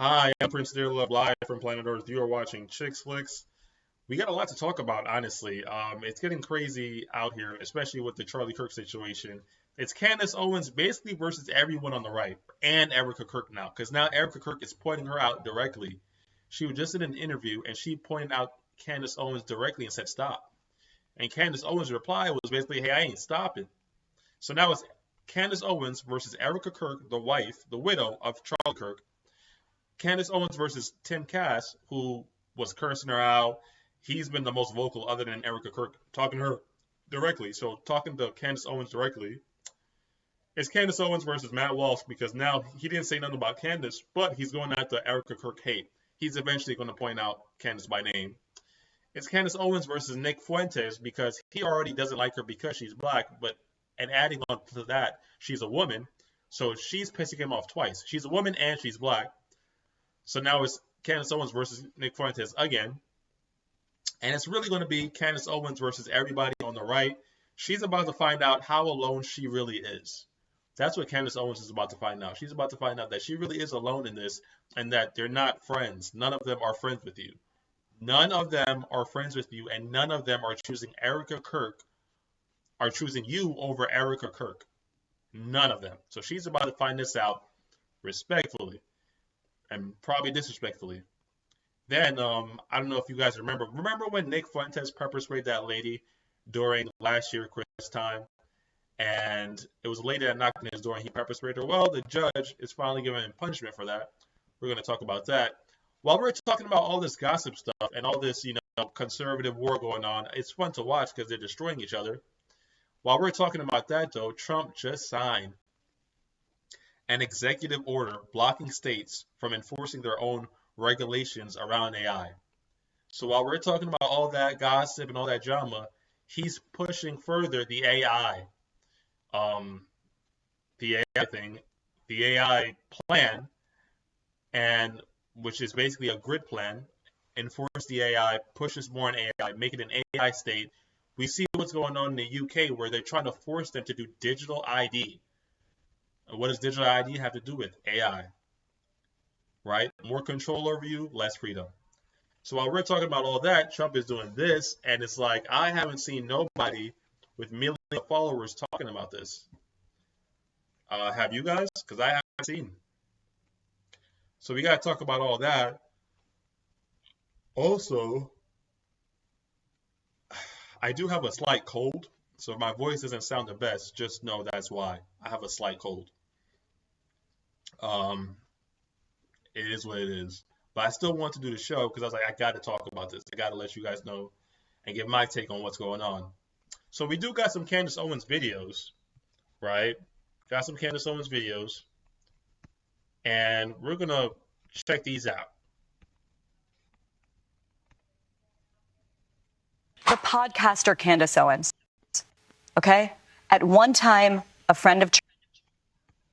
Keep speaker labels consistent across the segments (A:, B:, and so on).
A: Hi, I'm Prince Dearlove live from Planet Earth. You are watching Chixxflix. We got a lot to talk about, honestly. It's getting crazy out here, especially with the Charlie Kirk situation. It's Candace Owens basically versus everyone on the right and Erika Kirk now, because now Erika Kirk is pointing her out directly. She was just in an interview and she pointed out Candace Owens directly and said, "Stop." And Candace Owens' reply was basically, "Hey, I ain't stopping." So now it's Candace Owens versus Erika Kirk, the wife, the widow of Charlie Kirk. Candace Owens versus Tim Cass, who was cursing her out. He's been the most vocal other than Erika Kirk, talking to her directly. So talking to Candace Owens directly. It's Candace Owens versus Matt Walsh because now he didn't say nothing about Candace, but he's going after Erika Kirk hate. He's eventually going to point out Candace by name. It's Candace Owens versus Nick Fuentes because he already doesn't like her because she's black, and adding on to that, she's a woman. So she's pissing him off twice. She's a woman and she's black. So now it's Candace Owens versus Nick Fuentes again. And it's really going to be Candace Owens versus everybody on the right. She's about to find out how alone she really is. That's what Candace Owens is about to find out. She's about to find out that she really is alone in this and that they're not friends. None of them are friends with you. None of them are friends with you, and none of them are choosing Erika Kirk, are choosing you over Erika Kirk. None of them. So she's about to find this out respectfully and probably disrespectfully. Then, I don't know if you guys remember. Remember when Nick Fuentes pepper sprayed that lady during last year Christmas time? And it was a lady that knocked on his door and he pepper sprayed her. Well, the judge is finally giving him punishment for that. We're going to talk about that. While we're talking about all this gossip stuff and all this, conservative war going on, it's fun to watch because they're destroying each other. While we're talking about that, though, Trump just signed an executive order blocking states from enforcing their own regulations around AI. So while we're talking about all that gossip and all that drama, he's pushing further the AI thing, the AI plan, and which is basically a grid plan, enforce the AI, pushes more on AI, make it an AI state. We see what's going on in the UK where they're trying to force them to do digital ID. What does digital ID have to do with AI? Right? More control over you, less freedom. So while we're talking about all that, Trump is doing this, and it's like I haven't seen nobody with millions of followers talking about this. Have you guys? Because I haven't seen. So we got to talk about all that. Also, I do have a slight cold, so if my voice doesn't sound the best, just know that's why. I have a slight cold. It is what it is. But I still want to do the show because I was like, I got to talk about this. I got to let you guys know and give my take on what's going on. So we do got some Candace Owens videos, right? Got some Candace Owens videos. And we're going to check these out.
B: The podcaster Candace Owens, okay? At one time, a friend of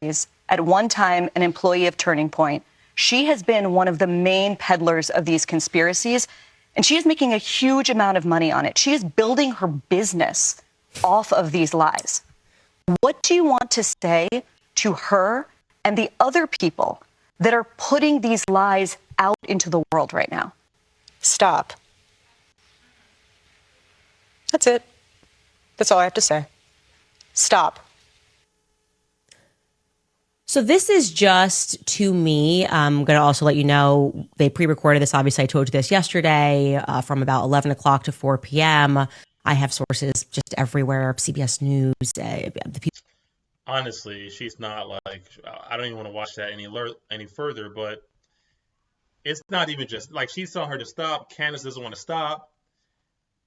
B: Charlie's, at one time, an employee of Turning Point. She has been one of the main peddlers of these conspiracies, and she is making a huge amount of money on it. She is building her business off of these lies. What do you want to say to her and the other people that are putting these lies out into the world right now?
C: Stop. That's it. That's all I have to say. Stop.
D: So this is just to me. I'm going to also let you know they pre-recorded this. Obviously, I told you this yesterday from about 11 o'clock to 4 p.m. I have sources just everywhere. CBS News.
A: Honestly, she's not like, I don't even want to watch that any further, but it's not even just like she's telling her to stop. Candace doesn't want to stop.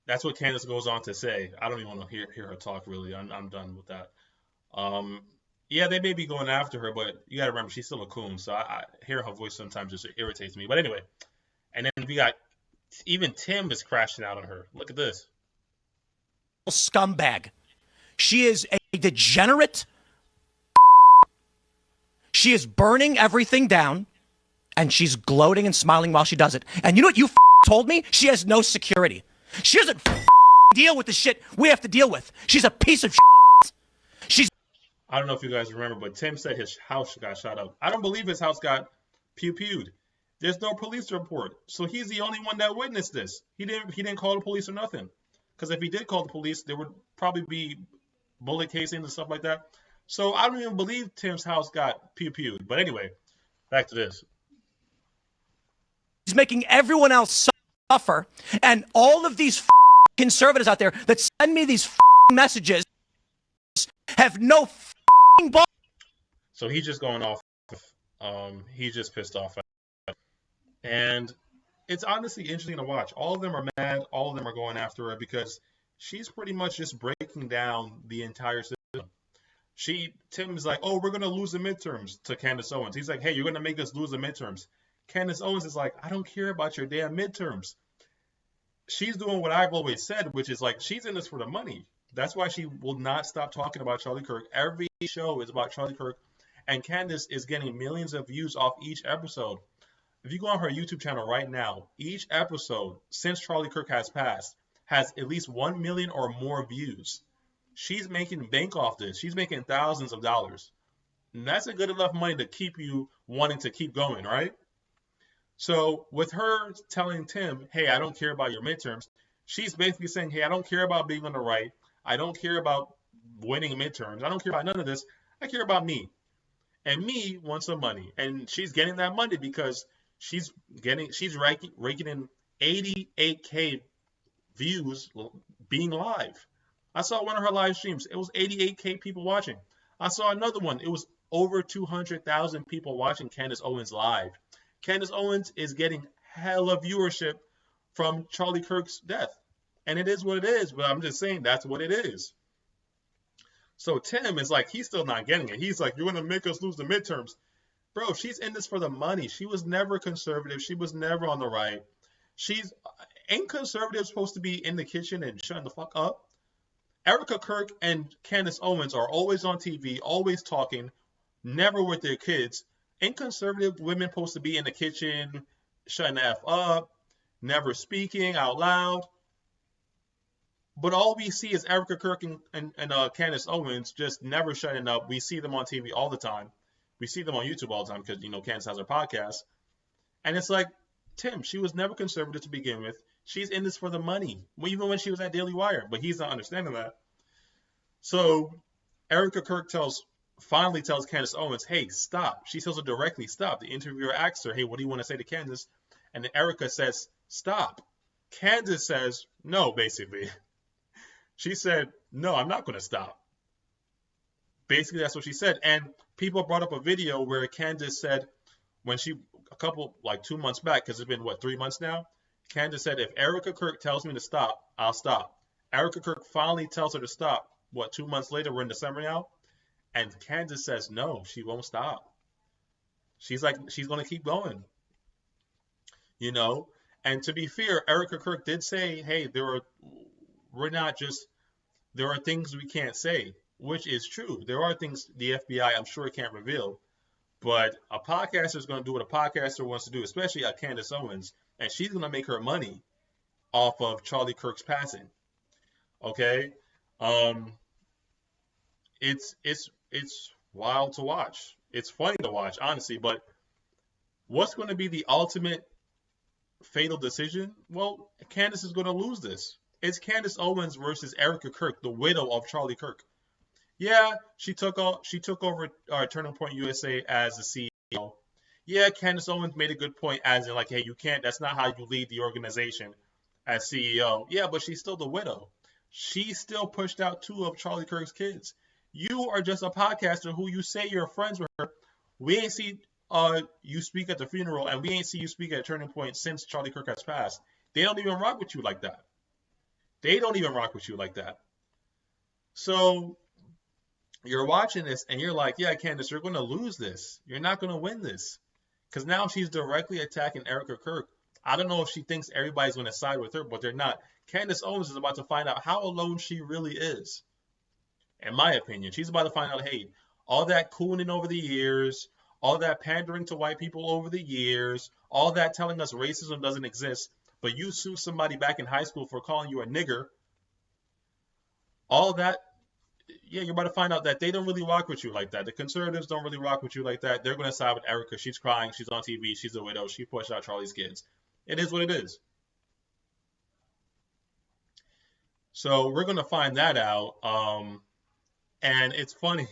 A: That's what Candace goes on to say. I don't even want to hear her talk, really. I'm done with that. Yeah, they may be going after her, but you got to remember, she's still a coon, so I hear her voice sometimes just irritates me. But anyway, and then we got, even Tim is crashing out on her. Look at this.
E: Scumbag. She is a degenerate. She is burning everything down, and she's gloating and smiling while she does it. And you know what you told me? She has no security. She doesn't deal with the shit we have to deal with. She's a piece of shit. She's.
A: I don't know if you guys remember, but Tim said his house got shot up. I don't believe his house got pew-pewed. There's no police report. So he's the only one that witnessed this. He didn't call the police or nothing. Because if he did call the police, there would probably be bullet casings and stuff like that. So I don't even believe Tim's house got pew-pewed. But anyway, back to this.
E: He's making everyone else suffer. And all of these conservatives out there that send me these messages have no balls.
A: So he's just going off. He's just pissed off. And it's honestly interesting to watch. All of them are mad. All of them are going after her because she's pretty much just breaking down the entire system. Tim is like, oh, we're going to lose the midterms to Candace Owens. He's like, hey, you're going to make us lose the midterms. Candace Owens is like, I don't care about your damn midterms. She's doing what I've always said, which is like, she's in this for the money. That's why she will not stop talking about Charlie Kirk. Every show is about Charlie Kirk. And Candace is getting millions of views off each episode. If you go on her YouTube channel right now, each episode since Charlie Kirk has passed has at least 1 million or more views. She's making bank off this. She's making thousands of dollars. And that's a good enough money to keep you wanting to keep going, right? So with her telling Tim, hey, I don't care about your midterms, she's basically saying, hey, I don't care about being on the right. I don't care about winning midterms. I don't care about none of this. I care about me. And me wants some money. And she's getting that money because she's raking in 88K views being live. I saw one of her live streams. It was 88K people watching. I saw another one. It was over 200,000 people watching Candace Owens live. Candace Owens is getting hella viewership from Charlie Kirk's death. And it is what it is, but I'm just saying that's what it is. So Tim is like, he's still not getting it. He's like, you're going to make us lose the midterms. Bro, she's in this for the money. She was never conservative. She was never on the right. Ain't conservatives supposed to be in the kitchen and shutting the fuck up? Erika Kirk and Candace Owens are always on TV, always talking, never with their kids. Ain't conservative women supposed to be in the kitchen, shutting the F up, never speaking out loud? But all we see is Erika Kirk and Candace Owens just never shutting up. We see them on TV all the time. We see them on YouTube all the time because, Candace has her podcast. And it's like, Tim, she was never conservative to begin with. She's in this for the money, even when she was at Daily Wire. But he's not understanding that. So Erika Kirk finally tells Candace Owens, hey, stop. She tells her directly, stop. The interviewer asks her, hey, what do you want to say to Candace? And then Erika says, stop. Candace says, no, basically. She said, no, I'm not going to stop. Basically, that's what she said. And people brought up a video where Candace said, when 2 months back, because it's been, 3 months now? Candace said, if Erika Kirk tells me to stop, I'll stop. Erika Kirk finally tells her to stop. 2 months later, we're in December now? And Candace says, no, she won't stop. She's like, she's going to keep going. And to be fair, Erika Kirk did say, hey, there are things we can't say, which is true. There are things the FBI, I'm sure, can't reveal. But a podcaster is going to do what a podcaster wants to do, especially a Candace Owens, and she's going to make her money off of Charlie Kirk's passing. Okay? It's wild to watch. It's funny to watch, honestly, but what's going to be the ultimate fatal decision? Well, Candace is going to lose this. It's Candace Owens versus Erika Kirk, the widow of Charlie Kirk. Yeah, she took over Turning Point USA as the CEO. Yeah, Candace Owens made a good point, as in like, hey, you can't. That's not how you lead the organization as CEO. Yeah, but she's still the widow. She still pushed out 2 of Charlie Kirk's kids. You are just a podcaster who you say you're friends with her. We ain't see you speak at the funeral, and we ain't see you speak at Turning Point since Charlie Kirk has passed. They don't even rock with you like that. So you're watching this and you're like, yeah, Candace, you're going to lose this. You're not going to win this. Because now she's directly attacking Erika Kirk. I don't know if she thinks everybody's going to side with her, but they're not. Candace Owens is about to find out how alone she really is. In my opinion, she's about to find out, hey, all that cooning over the years, all that pandering to white people over the years, all that telling us racism doesn't exist, but you sue somebody back in high school for calling you a nigger, all that, yeah, you're about to find out that they don't really rock with you like that. The conservatives don't really rock with you like that. They're going to side with Erika. She's crying. She's on TV. She's a widow. She pushed out Charlie's kids. It is what it is. So we're going to find that out. And it's funny.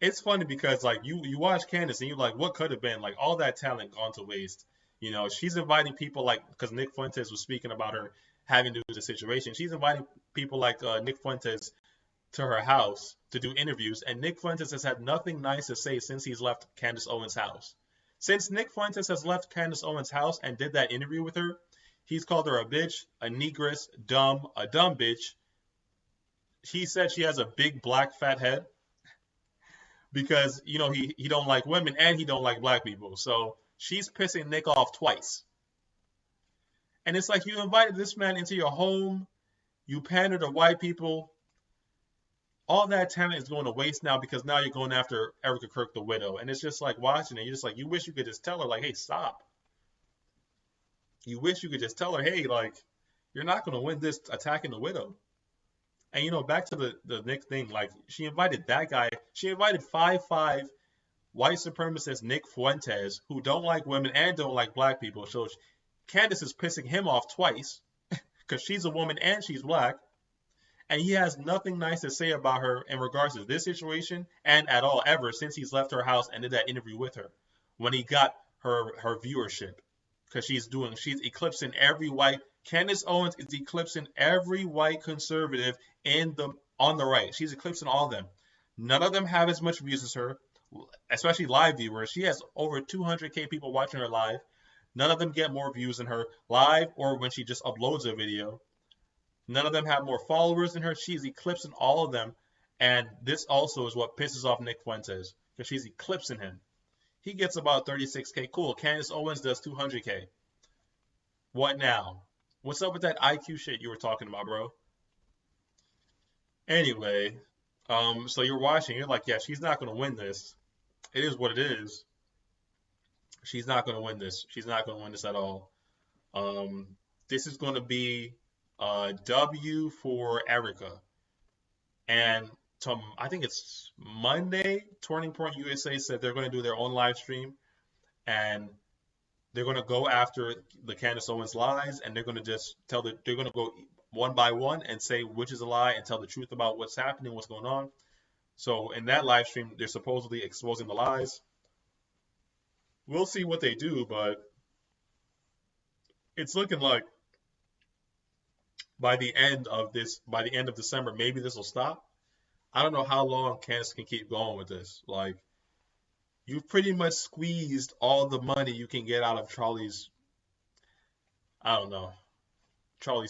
A: It's funny because like you watch Candace and you're like, what could have been? Like all that talent gone to waste. You know, she's inviting people like because Nick Fuentes was speaking about her having to do the situation. She's inviting people like Nick Fuentes to her house to do interviews, and Nick Fuentes has had nothing nice to say since he's left Candace Owens' house. Since Nick Fuentes has left Candace Owens' house and did that interview with her, he's called her a bitch, a negress, dumb, a dumb bitch. He said she has a big black fat head because you know he don't like women and he don't like black people. So she's pissing Nick off twice. And it's like you invited this man into your home, you pander to white people. All that talent is going to waste now because now you're going after Erika Kirk, the widow. And it's just like watching it. You're just like, you wish you could just tell her, like, hey, stop. You wish you could just tell her, hey, like, you're not going to win this attacking the widow. And, you know, back to the Nick thing, like, she invited that guy. She invited 5'5" white supremacist Nick Fuentes, who don't like women and don't like black people. So Candace is pissing him off twice because she's a woman and she's black. And he has nothing nice to say about her in regards to this situation and at all ever since he's left her house and did that interview with her when he got her viewership. Because she's eclipsing every white. Candace Owens is eclipsing every white conservative on the right. She's eclipsing all of them. None of them have as much views as her, especially live viewers. She has over 200K people watching her live. None of them get more views than her live or when she just uploads a video. None of them have more followers than her. She's eclipsing all of them. And this also is what pisses off Nick Fuentes because she's eclipsing him. He gets about 36K. Cool. Candace Owens does 200K. What now? What's up with that IQ shit you were talking about, bro? Anyway, so you're watching. You're like, yeah, she's not going to win this. It is what it is. She's not going to win this. She's not going to win this at all. This is going to be W for Erika. And I think it's Monday, Turning Point USA said they're going to do their own live stream. And they're going to go after the Candace Owens lies. And they're going to just they're going to go one by one and say which is a lie and tell the truth about what's happening, what's going on. So in that live stream, they're supposedly exposing the lies. We'll see what they do, but it's looking like by the end of December, maybe this will stop. I don't know how long Candace can keep going with this. Like, you've pretty much squeezed all the money you can get out of Charlie's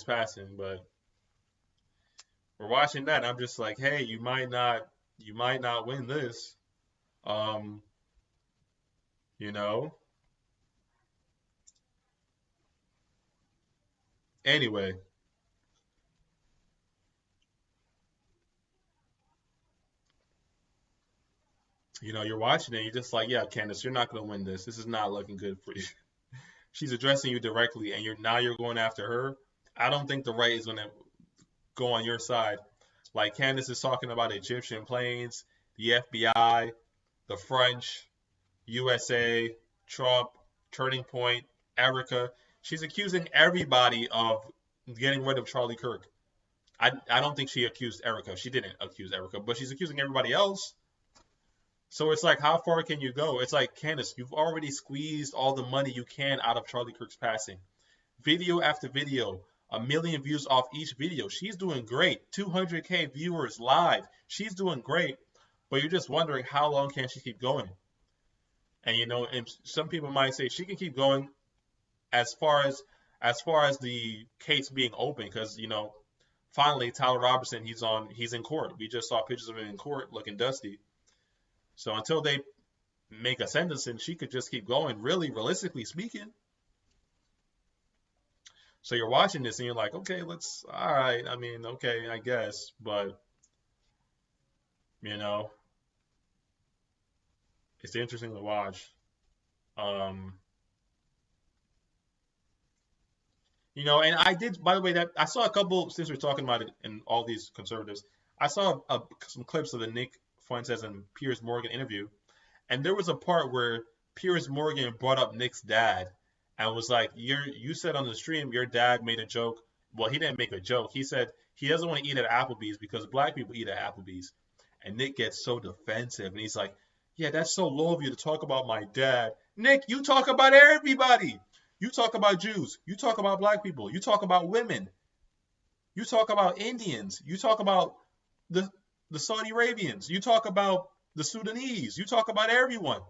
A: passing, but we're watching that and I'm just like, hey, you might not win this. You know. Anyway. You know, you're watching it, you're just like, yeah, Candace, you're not going to win this. This is not looking good for you. She's addressing you directly, and you're going after her. I don't think the right is going to go on your side. Like, Candace is talking about Egyptian planes, the FBI, the French, USA, Trump, Turning Point, Erika. She's accusing everybody of getting rid of Charlie Kirk. I don't think she accused Erika. She didn't accuse Erika, but she's accusing everybody else. So it's like, how far can you go? It's like, Candace, you've already squeezed all the money you can out of Charlie Kirk's passing. Video after video, 1 million views off each video. She's doing great. 200K viewers live. She's doing great. But you're just wondering, how long can she keep going? And, you know, and some people might say she can keep going as far as the case being open. Because, you know, finally, Tyler Robertson, he's in court. We just saw pictures of him in court looking dusty. So until they make a sentence, and she could just keep going, really, realistically speaking. So you're watching this and you're like, okay, all right. I mean, okay, I guess. But, you know, it's interesting to watch. You know, and I did, by the way, that I saw a couple, since we're talking about it and all these conservatives, I saw some clips of the Nick Fuentes and Piers Morgan interview, and there was a part where Piers Morgan brought up Nick's dad and was like, you said on the stream your dad made a joke. Well, he didn't make a joke. He said he doesn't want to eat at Applebee's because black people eat at Applebee's. And Nick gets so defensive, and he's like, yeah, that's so low of you to talk about my dad. Nick, you talk about everybody. You talk about Jews. You talk about black people. You talk about women. You talk about Indians. You talk about the Saudi Arabians. You talk about the Sudanese. You talk about everyone.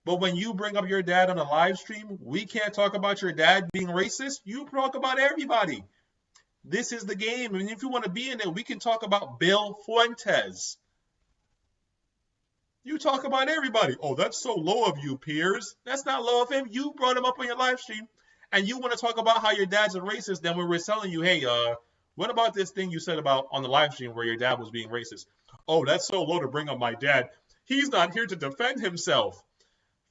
A: But when you bring up your dad on a live stream, we can't talk about your dad being racist. You talk about everybody. This is the game. And if you want to be in it, we can talk about Bill Fuentes. You talk about everybody. Oh, that's so low of you, Piers. That's not low of him. You brought him up on your live stream. And you want to talk about how your dad's a racist. Then when we're telling you, hey, what about this thing you said about on the live stream where your dad was being racist? Oh, that's so low to bring up my dad. He's not here to defend himself.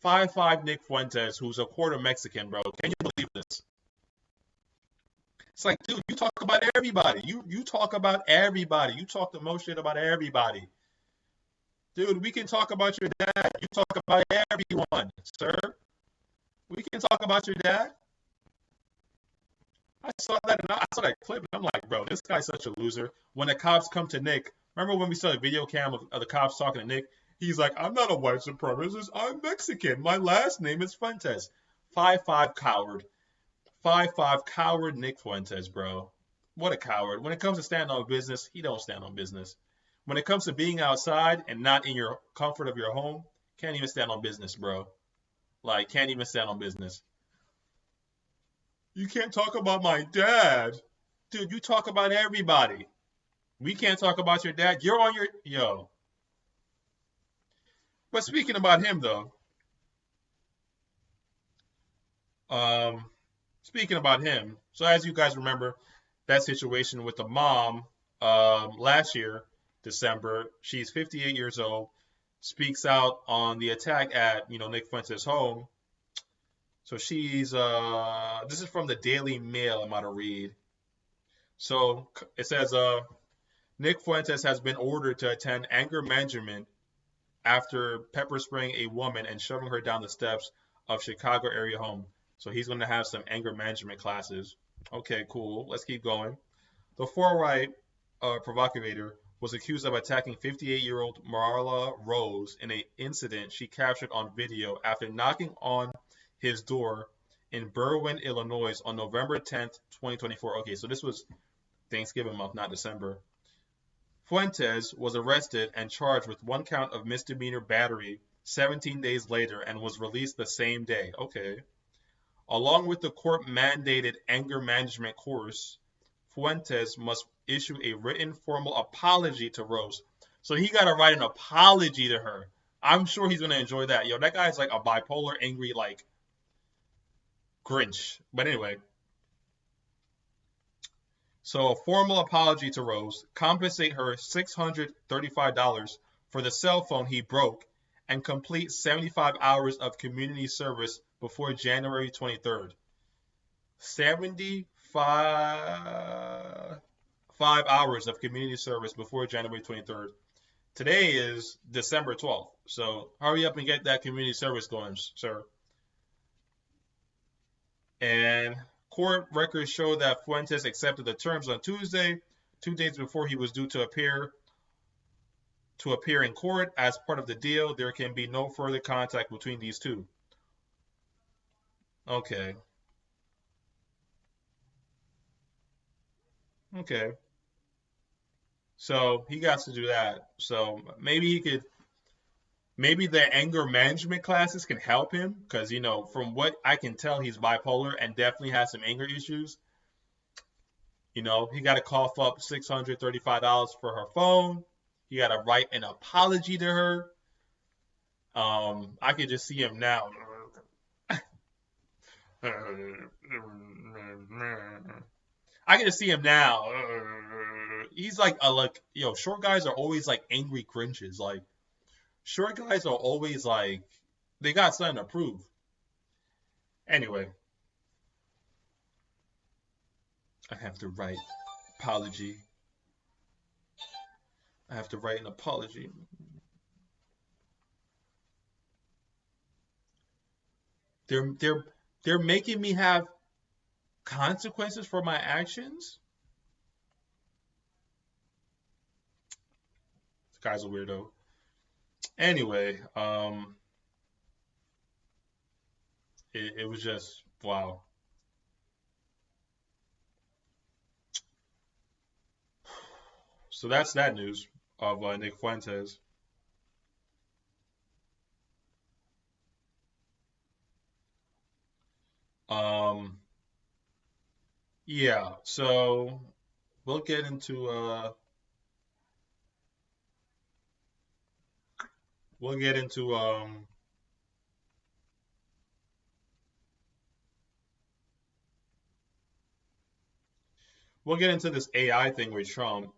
A: 5'5" Nick Fuentes, who's a quarter Mexican, bro. Can you believe this? It's like, dude, you talk about everybody. You talk about everybody. You talk the most shit about everybody. Dude, we can talk about your dad. You talk about everyone, sir. We can talk about your dad. I saw that clip, and I'm like, bro, this guy's such a loser. When the cops come to Nick, remember when we saw the video cam of the cops talking to Nick? He's like, I'm not a white supremacist. I'm Mexican. My last name is Fuentes. 5'5" coward. 5'5" coward Nick Fuentes, bro. What a coward. When it comes to standing on business, he don't stand on business. When it comes to being outside and not in your comfort of your home, can't even stand on business, bro. Like, can't even stand on business. You can't talk about my dad. Dude, you talk about everybody. We can't talk about your dad. You're on your... Yo. But speaking about him, though. Speaking about him. So as you guys remember, that situation with the mom last year, December. She's 58 years old. Speaks out on the attack at, Nick Fuentes' home. So she's, this is from the Daily Mail, I'm about to read. So it says, Nick Fuentes has been ordered to attend anger management after pepper spraying a woman and shoving her down the steps of Chicago area home. So he's going to have some anger management classes. Okay, cool. Let's keep going. The far-right provocateur was accused of attacking 58-year-old Marla Rose in an incident she captured on video after knocking on his door in Berwyn, Illinois on November 10th, 2024. Okay, so this was Thanksgiving month, not December. Fuentes was arrested and charged with one count of misdemeanor battery 17 days later and was released the same day. Okay. Along with the court-mandated anger management course, Fuentes must issue a written formal apology to Rose. So he got to write an apology to her. I'm sure he's going to enjoy that. Yo, that guy's like a bipolar, angry, like, Grinch. But anyway. So a formal apology to Rose, compensate her $635 for the cell phone he broke, and complete 75 hours of community service before January 23rd. 75 hours of community service before January 23rd. Today is December 12th. So hurry up and get that community service going, sir. And court records show that Fuentes accepted the terms on Tuesday, 2 days before he was due to appear in court. As part of the deal, there can be no further contact between these two. Okay. So he got to do that. So maybe the anger management classes can help him because, from what I can tell, he's bipolar and definitely has some anger issues. He got to cough up $635 for her phone. He got to write an apology to her. I could just see him now. I can just see him now. He's like, short guys are always like angry Grinches. Like, short guys are always like, they got something to prove. Anyway, I have to write apology. I have to write an apology. They're making me have consequences for my actions. This guy's a weirdo. Anyway, it was just wow. So that's that news of Nick Fuentes. Um, yeah. So we'll get into we'll get into we'll get into this AI thing with Trump.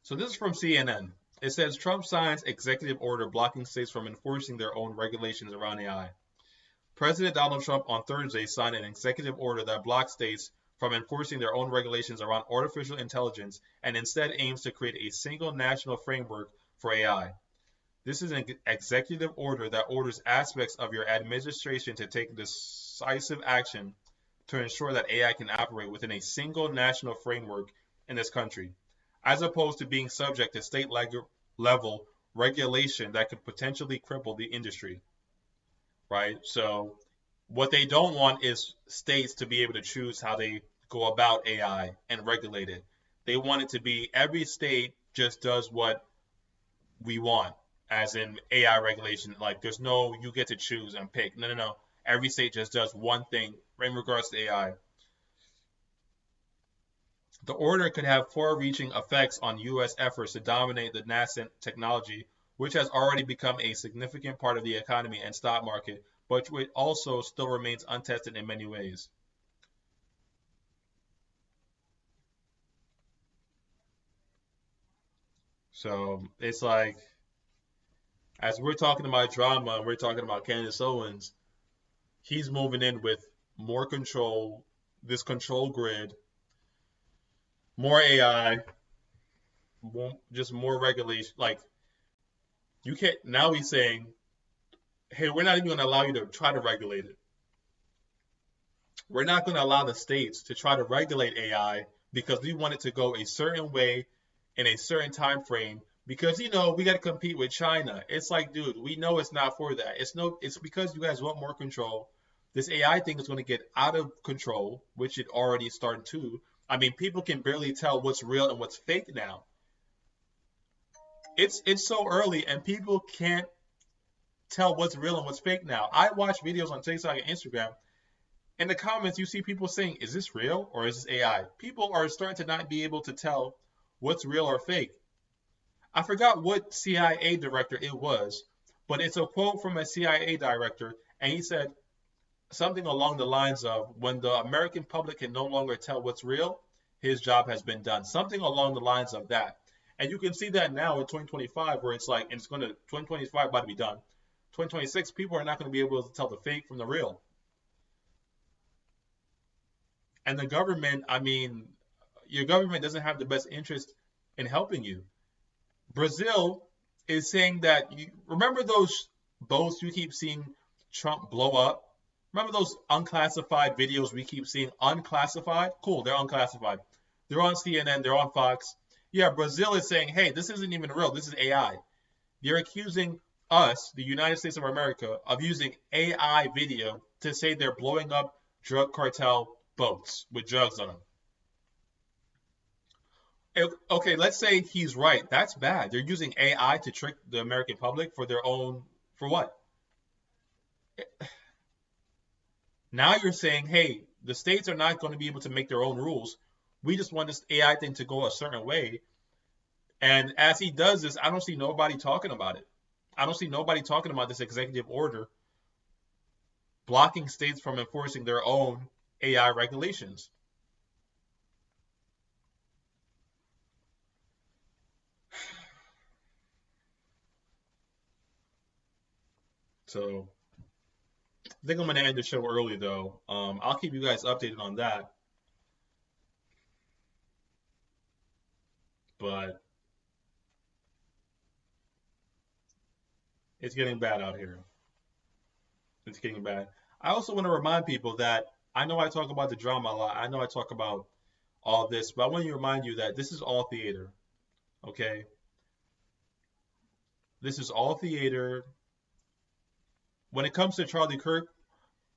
A: So this is from CNN. It says Trump signs executive order blocking states from enforcing their own regulations around AI. President Donald Trump on Thursday signed an executive order that blocks states from enforcing their own regulations around artificial intelligence and instead aims to create a single national framework for AI. This is an executive order that orders aspects of your administration to take decisive action to ensure that AI can operate within a single national framework in this country, as opposed to being subject to state level regulation that could potentially cripple the industry, right? So, what they don't want is states to be able to choose how they go about AI and regulate it. They want it to be every state just does what we want, as in AI regulation. Like, there's no you get to choose and pick. No, no, no. Every state just does one thing in regards to AI. The order could have far-reaching effects on U.S. efforts to dominate the nascent technology, which has already become a significant part of the economy and stock market, but which also still remains untested in many ways. So it's like, as we're talking about drama, and we're talking about Candace Owens, he's moving in with more control, this control grid, more AI, just more regulation. Like, you can't, now he's saying, hey, we're not even going to allow you to try to regulate it. We're not going to allow the states to try to regulate AI because we want it to go a certain way in a certain time frame because we got to compete with China. It's like, dude, we know it's not for that. It's because you guys want more control. This AI thing is going to get out of control, which it already started to. I mean, people can barely tell what's real and what's fake now. It's so early and people can't tell what's real and what's fake now. I watch videos on TikTok and Instagram. In the comments, you see people saying, is this real or is this AI? People are starting to not be able to tell what's real or fake. I forgot what CIA director it was, but it's a quote from a CIA director, and he said something along the lines of, when the American public can no longer tell what's real, his job has been done. Something along the lines of that. And you can see that now in 2025, where it's like, and it's going to, 2025 about to be done. 2026, people are not going to be able to tell the fake from the real. And the government, I mean, your government doesn't have the best interest in helping you. Brazil is saying that remember those boats you keep seeing Trump blow up? Remember those unclassified videos we keep seeing unclassified? Cool, they're unclassified. They're on CNN, they're on Fox. Yeah, Brazil is saying, hey, this isn't even real. This is AI. They're accusing us, the United States of America, of using AI video to say they're blowing up drug cartel boats with drugs on them. Okay, let's say he's right. That's bad. They're using AI to trick the American public for their own, for what? Now you're saying, hey, the states are not going to be able to make their own rules. We just want this AI thing to go a certain way. And as he does this, I don't see nobody talking about it. I don't see nobody talking about this executive order blocking states from enforcing their own AI regulations. So I think I'm going to end the show early, though. I'll keep you guys updated on that. but it's getting bad out here. It's getting bad. I also want to remind people that I know I talk about the drama a lot. I know I talk about all this, but I want to remind you that this is all theater. Okay? This is all theater. When it comes to Charlie Kirk,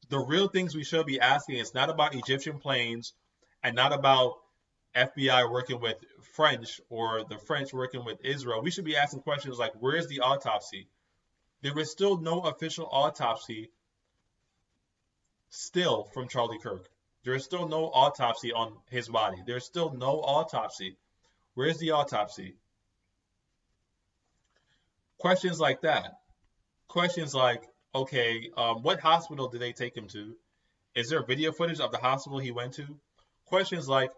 A: the real things we should be asking is not about Egyptian planes and not about FBI working with French or the French working with Israel. We should be asking questions like, where's the autopsy? There is still no official autopsy still from Charlie Kirk. There is still no autopsy on his body. There's still no autopsy. Where's the autopsy? Questions like that. Questions like, okay, what hospital did they take him to? Is there video footage of the hospital he went to? Questions like,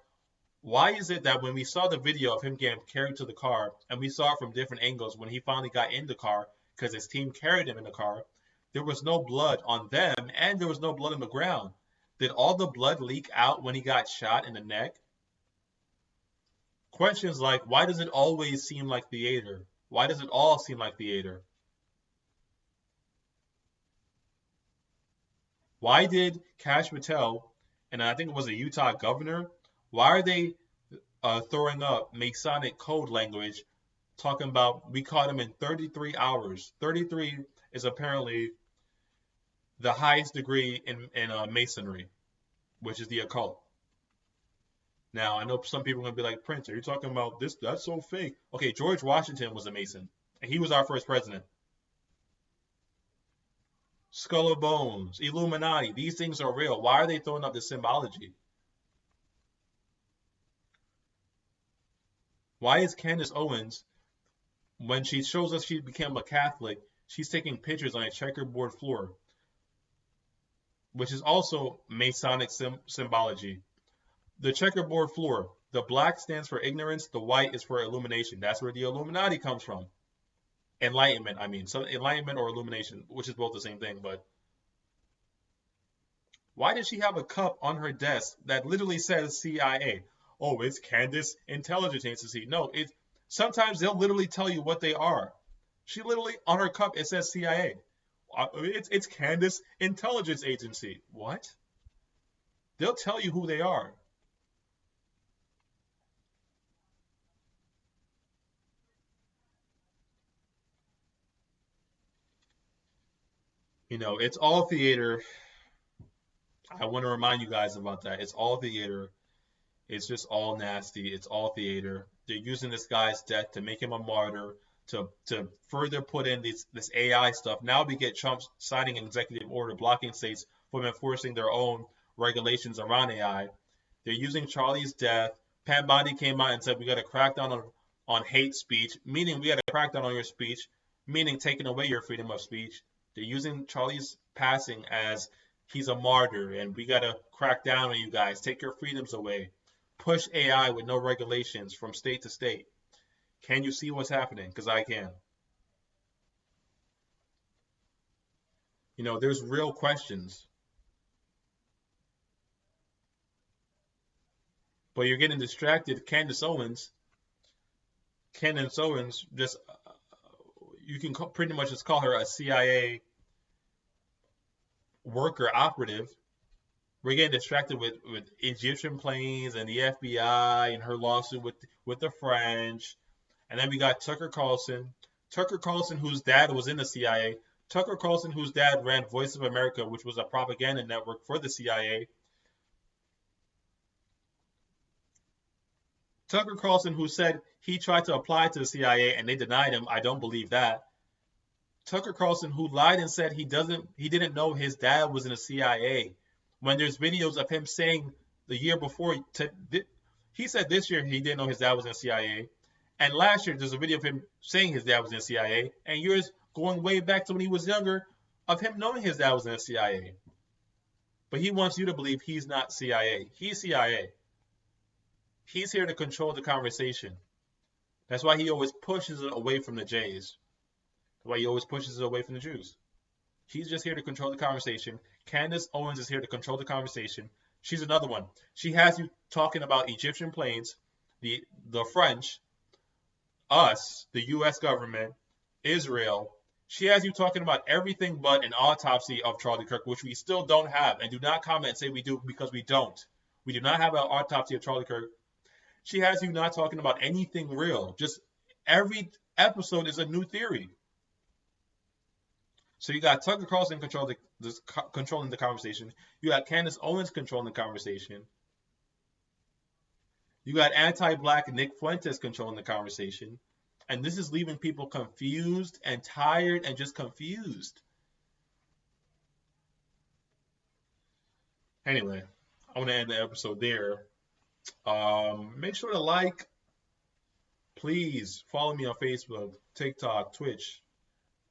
A: why is it that when we saw the video of him getting carried to the car, and we saw it from different angles when he finally got in the car, because his team carried him in the car, there was no blood on them, and there was no blood on the ground. Did all the blood leak out when he got shot in the neck? Questions like, why does it always seem like theater? Why does it all seem like theater? Why did Kash Patel, and I think it was a Utah governor, why are they throwing up Masonic code language talking about we caught him in 33 hours? 33 is apparently the highest degree in Masonry, which is the occult. Now, I know some people are going to be like, Prince, are you talking about this? That's so fake. Okay, George Washington was a Mason, and he was our first president. Skull of Bones, Illuminati, these things are real. Why are they throwing up this symbology? Why is Candace Owens, when she shows us she became a Catholic, she's taking pictures on a checkerboard floor, which is also Masonic symbology. The checkerboard floor, the black stands for ignorance, the white is for illumination. That's where the Illuminati comes from. Enlightenment, I mean. So enlightenment or illumination, which is both the same thing, but why does she have a cup on her desk that literally says CIA? Oh, it's Candace Intelligence Agency. No, sometimes they'll literally tell you what they are. She literally, on her cup, it says CIA. It's Candace Intelligence Agency. What? They'll tell you who they are. You know, it's all theater. I want to remind you guys about that. It's all theater. It's just all nasty. It's all theater. They're using this guy's death to make him a martyr, to further put in this AI stuff. Now we get Trump signing an executive order blocking states from enforcing their own regulations around AI. They're using Charlie's death. Pat Bondi came out and said we got to crack down on hate speech, meaning we got to crack down on your speech, meaning taking away your freedom of speech. They're using Charlie's passing as he's a martyr and we got to crack down on you guys, take your freedoms away, push AI with no regulations from state to state. Can you see what's happening? Because I can. You know, there's real questions. But you're getting distracted. Candace Owens, just, you can pretty much just call her a CIA worker operative. We're getting distracted with Egyptian planes and the FBI and her lawsuit with the French. And then we got Tucker Carlson, whose dad was in the CIA. Tucker Carlson, whose dad ran Voice of America, which was a propaganda network for the CIA. Tucker Carlson, who said he tried to apply to the CIA and they denied him. I don't believe that. Tucker Carlson, who lied and said he didn't know his dad was in the CIA. When there's videos of him saying the year before, he said this year he didn't know his dad was in the CIA. And last year, there's a video of him saying his dad was in the CIA. And years going way back to when he was younger of him knowing his dad was in the CIA. But he wants you to believe he's not CIA. He's CIA. He's here to control the conversation. That's why he always pushes it away from the Jays. That's why he always pushes it away from the Jews. He's just here to control the conversation. Candace Owens is here to control the conversation. She's another one. She has you talking about Egyptian planes, the French, us, the U.S. government, Israel. She has you talking about everything but an autopsy of Charlie Kirk, which we still don't have. And do not comment and say we do, because we don't. We do not have an autopsy of Charlie Kirk. She has you not talking about anything real. Just every episode is a new theory. So you got Tucker Carlson controlling the conversation. You got Candace Owens controlling the conversation. You got anti-black Nick Fuentes controlling the conversation. And this is leaving people confused and tired and just confused. Anyway, I want to end the episode there. Make sure to like. Please follow me on Facebook, TikTok, Twitch,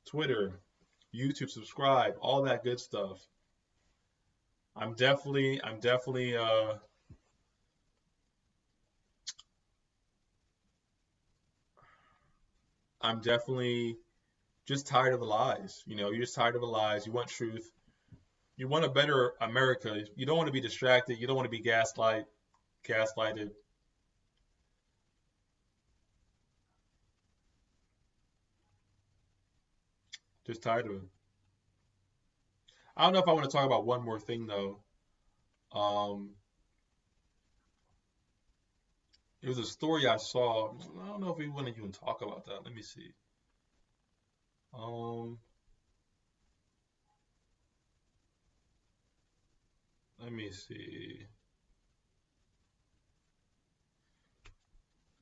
A: Twitter, YouTube, subscribe, all that good stuff. I'm definitely just tired of the lies. You know, you're just tired of the lies. You want truth. You want a better America. You don't want to be distracted. You don't want to be gaslighted. Just tired of it. I don't know if I want to talk about one more thing though. It was a story I saw. I don't know if we want to even talk about that. Let me see. Let me see.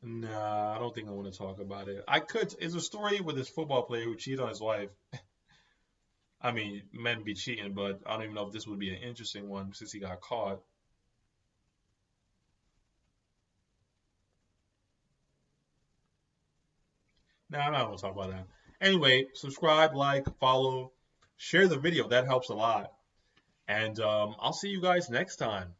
A: Nah, I don't think I want to talk about it. I could. It's a story with this football player who cheated on his wife. I mean, men be cheating, but I don't even know if this would be an interesting one since he got caught. Nah, I'm not going to talk about that. Anyway, subscribe, like, follow, share the video. That helps a lot. And I'll see you guys next time.